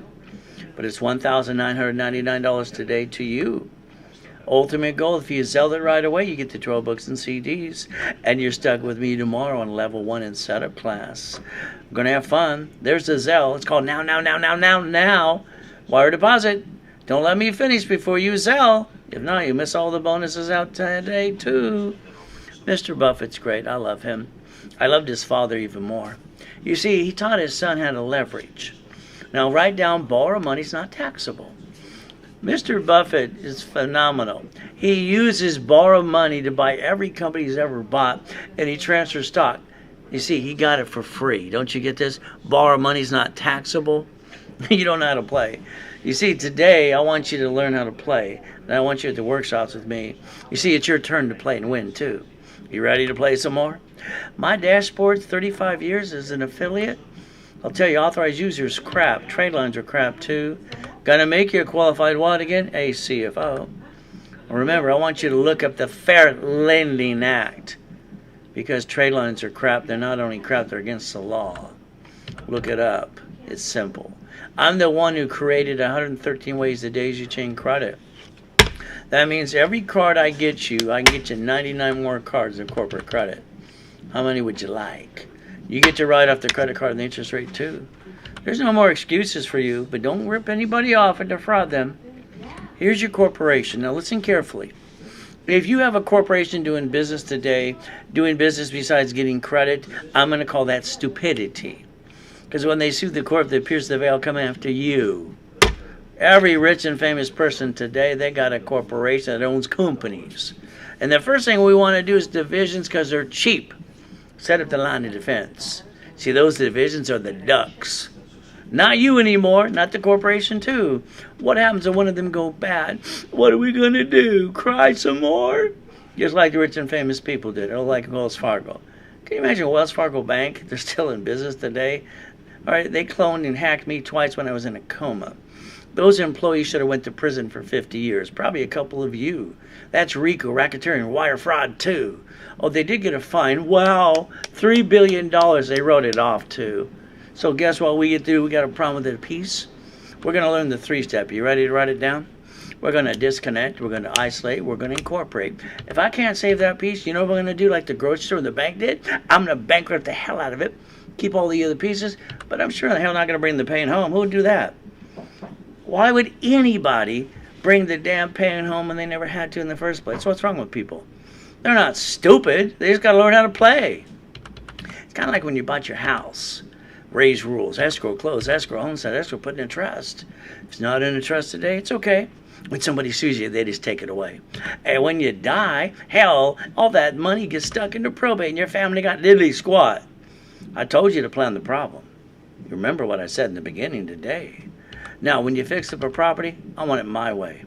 But it's $1,999 today to you. Ultimate goal, if you sell it right away, you get the 12 books and CDs. And you're stuck with me tomorrow on level 1 in setup class. We're going to have fun. There's the Zelle. It's called now. Wire deposit. Don't let me finish before you sell. If not, you miss all the bonuses out today too. Mr. Buffett's great. I love him. I loved his father even more. You see, he taught his son how to leverage. Now write down, borrow money's not taxable. Mr. Buffett is phenomenal. He uses borrowed money to buy every company he's ever bought, and he transfers stock. You see, he got it for free. Don't you get this? Borrow money's not taxable. You don't know how to play. You see, today I want you to learn how to play, and I want you at the workshops with me. You see, it's your turn to play and win too. You ready to play some more? My dashboard, 35 years as an affiliate. I'll tell you, authorized users crap. Trade lines are crap too. Gonna make you a qualified what again? A CFO. Remember, I want you to look up the Fair Lending Act. Because trade lines are crap. They're not only crap, they're against the law. Look it up. It's simple. I'm the one who created 113 ways to daisy chain credit. That means every card I get you, I can get you 99 more cards of corporate credit. How many would you like? You get to write off the credit card and the interest rate too. There's no more excuses for you, but don't rip anybody off and defraud them. Here's your corporation. Now listen carefully. If you have a corporation doing business today, doing business besides getting credit, I'm going to call that stupidity. Because when they sue the court, they pierce the veil, come after you. Every rich and famous person today, they got a corporation that owns companies. And the first thing we want to do is divisions because they're cheap. Set up the line of defense. See, those divisions are the ducks. Not you anymore, not the corporation too. What happens if one of them go bad? What are we going to do? Cry some more? Just like the rich and famous people did, or like Wells Fargo. Can you imagine Wells Fargo Bank? They're still in business today. All right, they cloned and hacked me twice when I was in a coma. Those employees should have went to prison for 50 years. Probably a couple of you. That's RICO, racketeering, wire fraud too. Oh, they did get a fine. Wow, $3 billion they wrote it off too. So guess what we get to do? We got a problem with the piece. We're going to learn the 3-step. You ready to write it down? We're going to disconnect. We're going to isolate. We're going to incorporate. If I can't save that piece, you know what we're going to do like the grocery store and the bank did? I'm going to bankrupt the hell out of it. Keep all the other pieces. But I'm sure the hell not going to bring the pain home. Who would do that? Why would anybody bring the damn pain home when they never had to in the first place? What's wrong with people? They're not stupid. They just got to learn how to play. It's kind of like when you bought your house. Raise rules. Escrow close. Escrow homestead. Escrow put in a trust. If it's not in a trust today, it's okay. When somebody sues you, they just take it away. And when you die, hell, all that money gets stuck into probate and your family got diddly squat. I told you to plan the problem. You remember what I said in the beginning today. Now, when you fix up a property, I want it my way.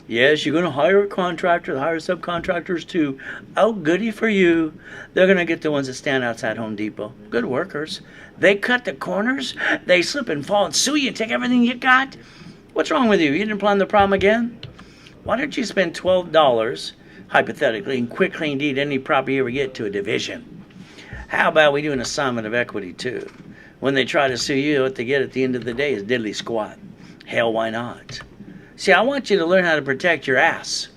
Yes, you're going to hire a contractor, hire subcontractors too. Oh, goody for you. They're going to get the ones that stand outside Home Depot. Good workers. They cut the corners. They slip and fall and sue you and take everything you got. What's wrong with you? You didn't plan the problem again? Why don't you spend $12, hypothetically, and quick clean deed any property you ever get to a division? How about we do an assignment of equity too? When they try to sue you, what they get at the end of the day is diddly squat. Hell, why not? See, I want you to learn how to protect your ass.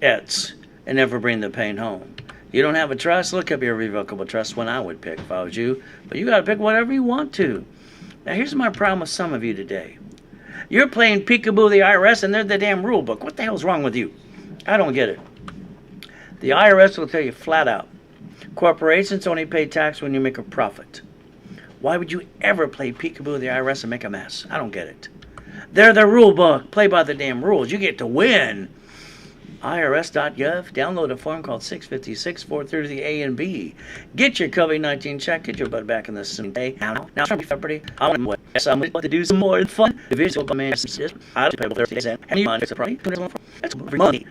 And never bring the pain home. You don't have a trust? Look up your irrevocable trust, one I would pick if I was you. But you got to pick whatever you want to. Now, here's my problem with some of you today. You're playing peekaboo the IRS and they're the damn rule book. What the hell's wrong with you? I don't get it. The IRS will tell you flat out, corporations only pay tax when you make a profit. Why would you ever play peekaboo the IRS and make a mess? I don't get it. They're the rule book. Play by the damn rules. You get to win. IRS.gov. Download a form called 656 430 the A and B. Get your COVID-19 check. Get your butt back in the same day. Now, property. I want to do some more fun. The visual man I pay 30 cents. And you want to property. That's money.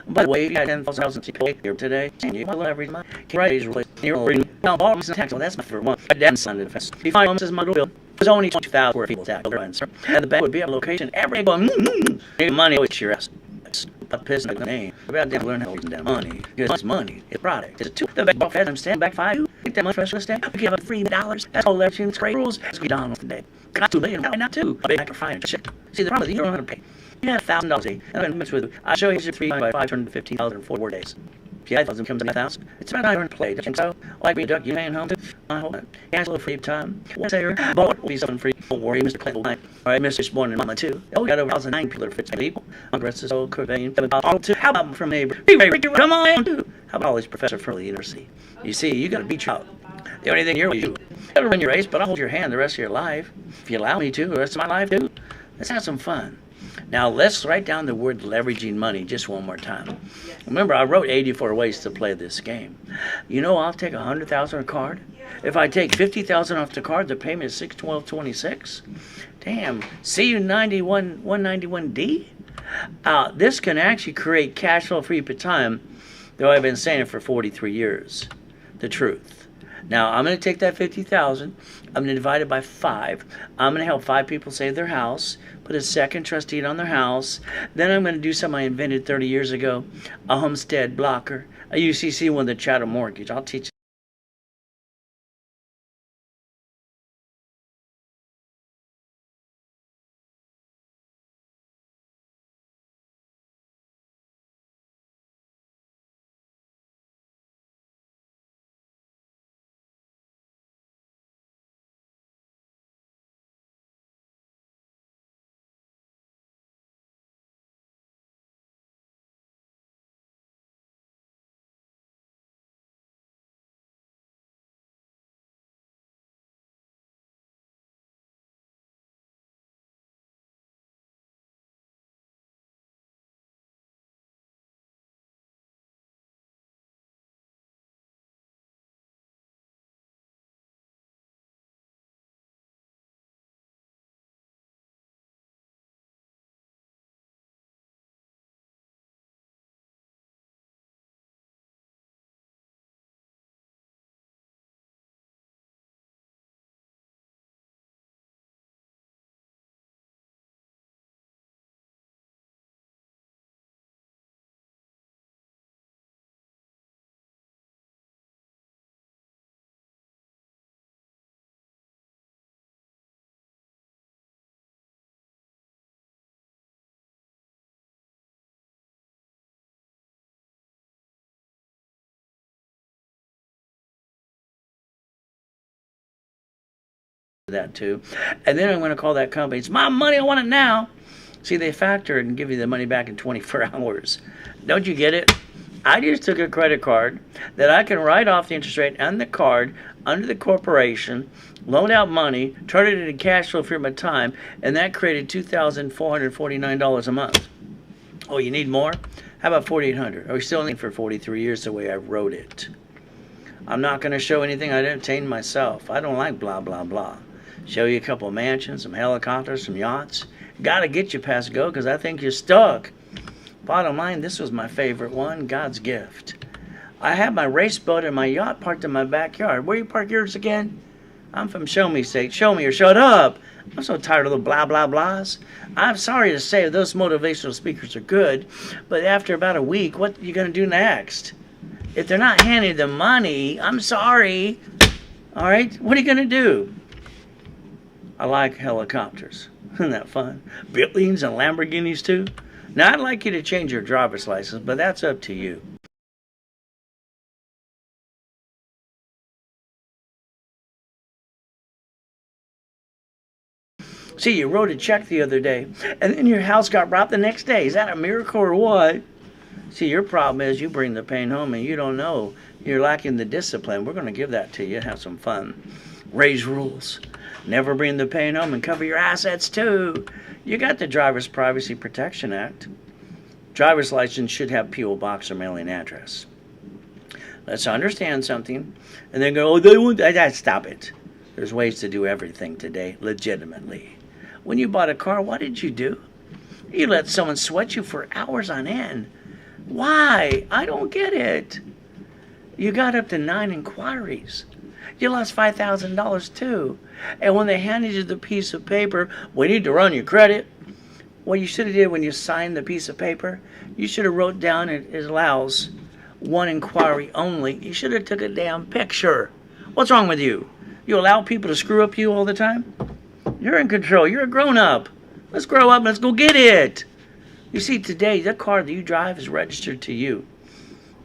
By the way, you got 10,000 people here today. And you will every month. Right, you're reading. Now, all this tax. Well, that's my for one. My dad's son did the If I almost as my bill. There's only 2,000 where people tax. And the bank would be at a location every day going, money always your ass. Stop pissing the name. About damn learn how to use that money. Because it's money. It's product. It's a two. The back fed. I'm standing back 5. Take that money for the stand. We give up $3. That's all left in great rules. Let's get down today. Got $2 million. Not 2. A big back fine shit. See, the problem is you don't know how to pay. You have $1,000 a day. I'm going to mix with you. I show you 3 by 5 turn to 15,000 in 4 days. If you had 1,000 comes to 1,000. It's about how you're play. Don't you think so? Like me, Duck, you ain't home too. I hope not. Cancel a free time. One sayer. Bought will be something free. Don't worry, Mr. Clinton. All right, Mr. Born and Mama too. Oh, we got over 1,009 people that are 50 people. Congress is old, Courtney, all too. How about from neighbor? Come on, too. How about all these professors from the university? You see, you got to beat you out. The only thing you're going to do, never run your race, but I'll hold your hand the rest of your life. If you allow me to, the rest of my life too. Let's have some fun. Now, let's write down the word leveraging money just one more time. Remember, I wrote 84 ways to play this game. You know, I'll take 100,000 a card. If I take 50,000 off the card, the payment is $612.26. Damn, CU 191D. This can actually create cash flow for you per time, though I've been saying it for 43 years. The truth. Now, I'm going to take that 50,000. I'm going to divide it by 5. I'm going to help 5 people save their house, put a second trust deed on their house. Then I'm going to do something I invented 30 years ago, a homestead blocker, a UCC one, the chattel mortgage. I'll teach that too. And then I'm going to call that company. It's my money. I want it now. See, they factor it and give you the money back in 24 hours. Don't you get it? I just took a credit card that I can write off the interest rate and the card under the corporation, loan out money, turn it into cash flow for my time, and that created $2,449 a month. Oh, you need more? How about 4,800? Are we still in for 43 years the way I wrote it? I'm not going to show anything I didn't obtain myself. I don't like blah, blah, blah. Show you a couple of mansions, some helicopters, some yachts. Got to get you past go because I think you're stuck. Bottom line, this was my favorite one, God's gift. I have my race boat and my yacht parked in my backyard. Where you park yours again? I'm from Show Me State. Show me or shut up. I'm so tired of the blah, blah, blahs. I'm sorry to say those motivational speakers are good, but after about a week, what are you going to do next? If they're not handing the money, I'm sorry. All right? What are you going to do? I like helicopters. Isn't that fun? Bentleys and Lamborghinis too. Now, I'd like you to change your driver's license, but that's up to you. See, you wrote a check the other day, and then your house got robbed the next day. Is that a miracle or what? See, your problem is you bring the pain home and you don't know. You're lacking the discipline. We're going to give that to you. Have some fun. Raise rules. Never bring the pain home and cover your assets too. You got the Driver's Privacy Protection Act. Driver's license should have P.O. Box or mailing address. Let's understand something. And then go, oh, they won't. Stop it. There's ways to do everything today legitimately. When you bought a car, what did you do? You let someone sweat you for hours on end. Why? I don't get it. You got up to 9 inquiries. You lost $5,000 too. And when they handed you the piece of paper, we need to run your credit. What you should have did when you signed the piece of paper, you should have wrote down it allows 1 inquiry only. You should have took a damn picture. What's wrong with you? You allow people to screw up you all the time? You're in control. You're a grown-up. Let's grow up and let's go get it. You see, today, the car that you drive is registered to you.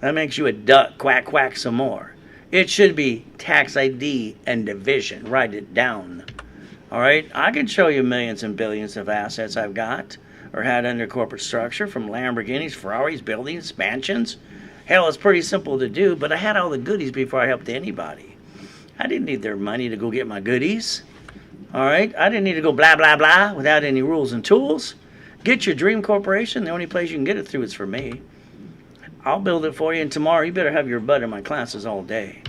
That makes you a duck. Quack, quack some more. It should be tax ID and division. Write it down. All right? I can show you millions and billions of assets I've got or had under corporate structure, from Lamborghinis, Ferraris, buildings, mansions. Hell, it's pretty simple to do, but I had all the goodies before I helped anybody. I didn't need their money to go get my goodies. All right? I didn't need to go blah, blah, blah without any rules and tools. Get your dream corporation. The only place you can get it through is for me. I'll build it for you, and tomorrow you better have your butt in my classes all day.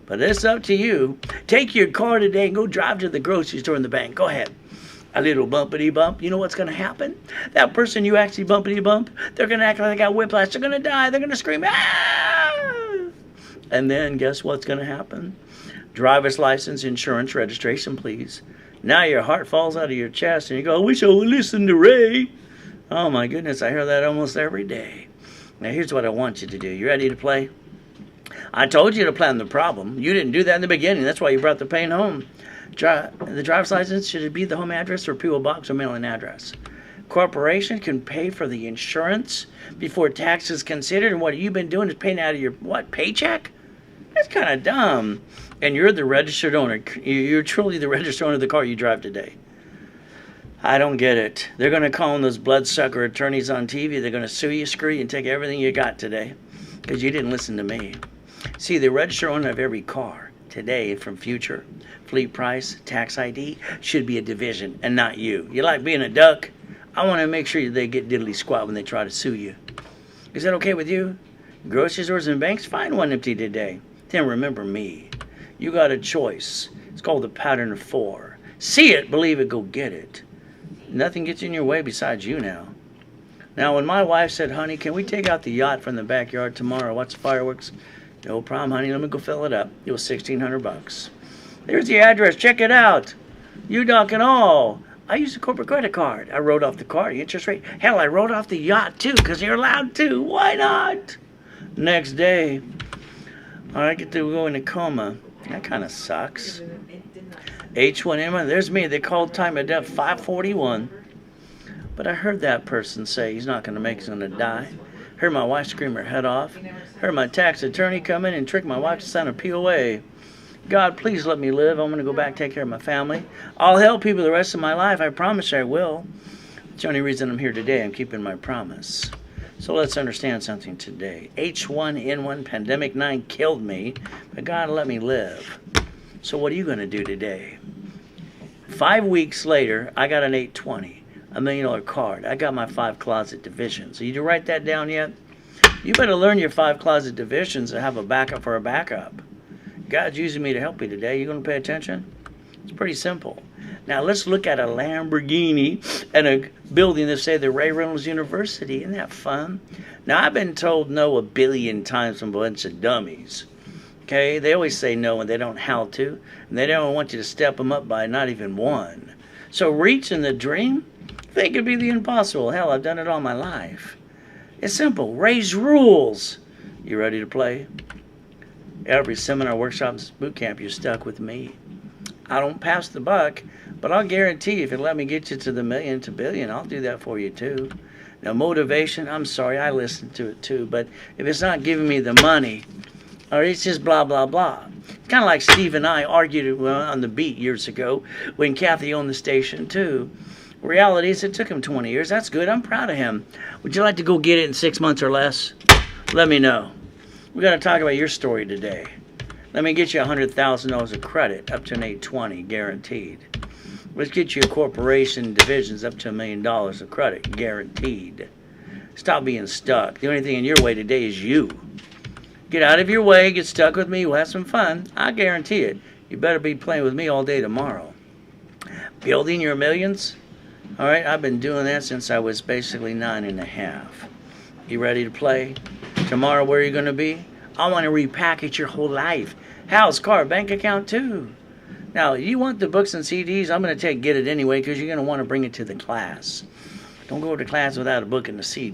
But it's up to you. Take your car today and go drive to the grocery store in the bank. Go ahead. A little bumpity bump. You know what's going to happen? That person you actually bumpity bump, they're going to act like they got whiplash. They're going to die. They're going to scream, ah! And then guess what's going to happen? Driver's license, insurance, registration, please. Now your heart falls out of your chest and you go, I wish I would listen to Ray. Oh my goodness, I hear that almost every day. Now here's what I want you to do. You ready to play? I told you to plan the problem. You didn't do that in the beginning. That's why you brought the pain home. The driver's license, should it be the home address or P.O. Box or mailing address? Corporation can pay for the insurance before tax is considered, and what you've been doing is paying out of your, what, paycheck? That's kind of dumb. And you're the registered owner. You're truly the registered owner of the car you drive today. I don't get it. They're going to call in those bloodsucker attorneys on TV. They're going to sue you, screw you, and take everything you got today because you didn't listen to me. See, the registered owner of every car today from future, fleet price, tax ID, should be a division and not you. You like being a duck? I want to make sure they get diddly squat when they try to sue you. Is that okay with you? Grocery stores and banks, find one empty today. Then remember me. You got a choice. It's called the pattern of 4. See it, believe it, go get it. Nothing gets in your way besides you now. Now, when my wife said, honey, can we take out the yacht from the backyard tomorrow? Watch the fireworks? No problem, honey. Let me go fill it up. It was $1,600. There's the address. Check it out. UDOC and all. I used a corporate credit card. I wrote off the car, the interest rate. Hell, I wrote off the yacht, too, because you're allowed to. Why not? Next day, I get to go in a coma. That kind of sucks. H1N1, there's me. They called time of death 541. But I heard that person say he's not going to make it, he's going to die. Heard my wife scream her head off. Heard my tax attorney come in and trick my wife to sign a POA. God, please let me live. I'm going to go back, take care of my family. I'll help people the rest of my life. I promise I will. It's the only reason I'm here today. I'm keeping my promise. So let's understand something today. H1N1 pandemic 9 killed me, but God let me live. So what are you going to do today? 5 weeks later, I got an 820, $1 million card. I got my 5 closet divisions. So you write that down yet? You better learn your 5 closet divisions and have a backup for a backup. God's using me to help you today. You going to pay attention? It's pretty simple. Now let's look at a Lamborghini and a building that say the Reynolds University. Isn't that fun? Now I've been told no a billion times from a bunch of dummies. Okay, they always say no when they don't how to, and they don't want you to step them up by not even one. So reaching the dream, think it'd be the impossible. Hell, I've done it all my life. It's simple. Raise rules. You ready to play? Every seminar, workshops, boot camp, you're stuck with me. I don't pass the buck, but I'll guarantee if it let me get you to the million to billion, I'll do that for you too. Now motivation, I'm sorry, I listen to it too, but if it's not giving me the money, or it's just blah, blah, blah. It's kind of like Steve and I argued on the beat years ago when Kathy owned the station too. Reality is it took him 20 years. That's good. I'm proud of him. Would you like to go get it in 6 months or less? Let me know. We're going to talk about your story today. Let me get you $100,000 of credit up to an 820 guaranteed. Let's get you a corporation divisions up to $1 million of credit guaranteed. Stop being stuck. The only thing in your way today is you. Get out of your way, get stuck with me, we'll have some fun. I guarantee it. You better be playing with me all day tomorrow. Building your millions? All right, I've been doing that since I was basically 9.5. You ready to play? Tomorrow, where are you going to be? I want to repackage your whole life. House, car, bank account too. Now, you want the books and CDs? I'm going to get it anyway because you're going to want to bring it to the class. Don't go to class without a book and a CD.